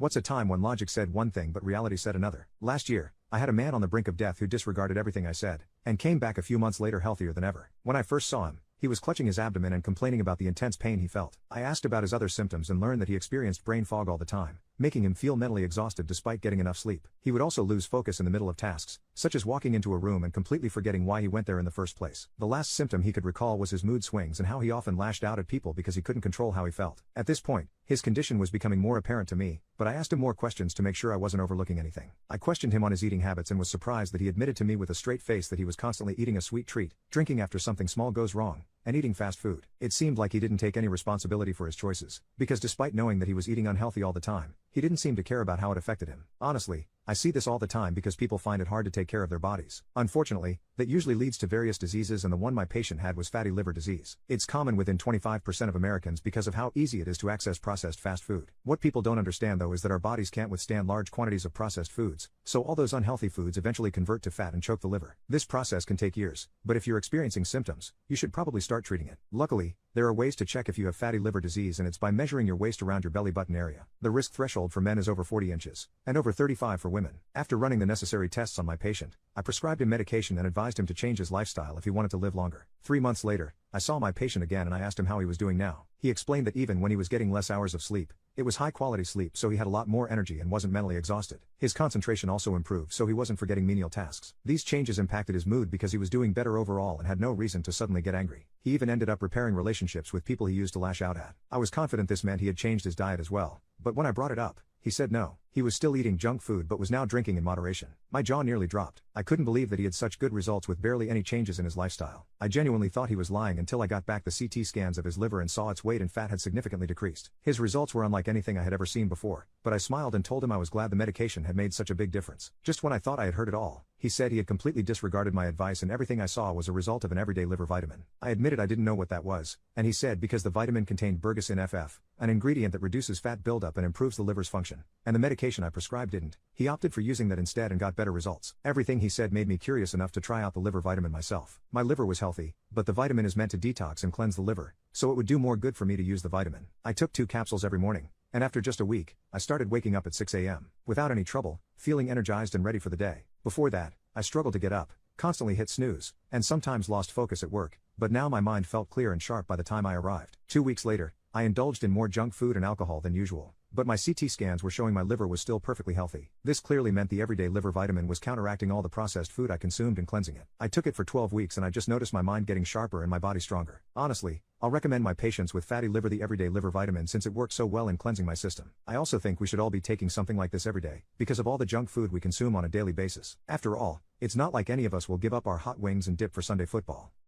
What's a time when logic said one thing but reality said another? Last year, I had a man on the brink of death who disregarded everything I said, and came back a few months later healthier than ever. When I first saw him, he was clutching his abdomen and complaining about the intense pain he felt. I asked about his other symptoms and learned that he experienced brain fog all the time, making him feel mentally exhausted despite getting enough sleep. He would also lose focus in the middle of tasks, such as walking into a room and completely forgetting why he went there in the first place. The last symptom he could recall was his mood swings and how he often lashed out at people because he couldn't control how he felt. At this point, his condition was becoming more apparent to me, but I asked him more questions to make sure I wasn't overlooking anything. I questioned him on his eating habits and was surprised that he admitted to me with a straight face that he was constantly eating a sweet treat, drinking after something small goes wrong, and eating fast food. It seemed like he didn't take any responsibility for his choices, because despite knowing that he was eating unhealthy all the time, he didn't seem to care about how it affected him. Honestly, I see this all the time because people find it hard to take care of their bodies. Unfortunately, that usually leads to various diseases, and the one my patient had was fatty liver disease. It's common within 25% of Americans because of how easy it is to access processed fast food. What people don't understand though is that our bodies can't withstand large quantities of processed foods, so all those unhealthy foods eventually convert to fat and choke the liver. This process can take years, but if you're experiencing symptoms, you should probably start treating it. Luckily, there are ways to check if you have fatty liver disease, and it's by measuring your waist around your belly button area. The risk threshold for men is over 40 inches, and over 35 for women. After running the necessary tests on my patient, I prescribed him medication and advised him to change his lifestyle if he wanted to live longer. 3 months later, I saw my patient again and I asked him how he was doing now. He explained that even when he was getting less hours of sleep, it was high-quality sleep, so he had a lot more energy and wasn't mentally exhausted. His concentration also improved, so he wasn't forgetting menial tasks. These changes impacted his mood because he was doing better overall and had no reason to suddenly get angry. He even ended up repairing relationships with people he used to lash out at. I was confident this meant he had changed his diet as well, but when I brought it up, he said no. He was still eating junk food but was now drinking in moderation. My jaw nearly dropped. I couldn't believe that he had such good results with barely any changes in his lifestyle. I genuinely thought he was lying until I got back the CT scans of his liver and saw its weight and fat had significantly decreased. His results were unlike anything I had ever seen before, but I smiled and told him I was glad the medication had made such a big difference. Just when I thought I had heard it all, he said he had completely disregarded my advice and everything I saw was a result of an everyday liver vitamin. I admitted I didn't know what that was, and he said because the vitamin contained Bergasin FF, an ingredient that reduces fat buildup and improves the liver's function, and the medication I prescribed didn't. He opted for using that instead and got better results. Everything he said made me curious enough to try out the liver vitamin myself. My liver was healthy, but the vitamin is meant to detox and cleanse the liver, so it would do more good for me to use the vitamin. I took 2 capsules every morning, and after just a week, I started waking up at 6 a.m. without any trouble, feeling energized and ready for the day. Before that, I struggled to get up, constantly hit snooze, and sometimes lost focus at work, but now my mind felt clear and sharp by the time I arrived. 2 weeks later, I indulged in more junk food and alcohol than usual, but my CT scans were showing my liver was still perfectly healthy. This clearly meant the everyday liver vitamin was counteracting all the processed food I consumed and cleansing it. I took it for 12 weeks and I just noticed my mind getting sharper and my body stronger. Honestly, I'll recommend my patients with fatty liver the everyday liver vitamin since it works so well in cleansing my system. I also think we should all be taking something like this every day, because of all the junk food we consume on a daily basis. After all, it's not like any of us will give up our hot wings and dip for Sunday football.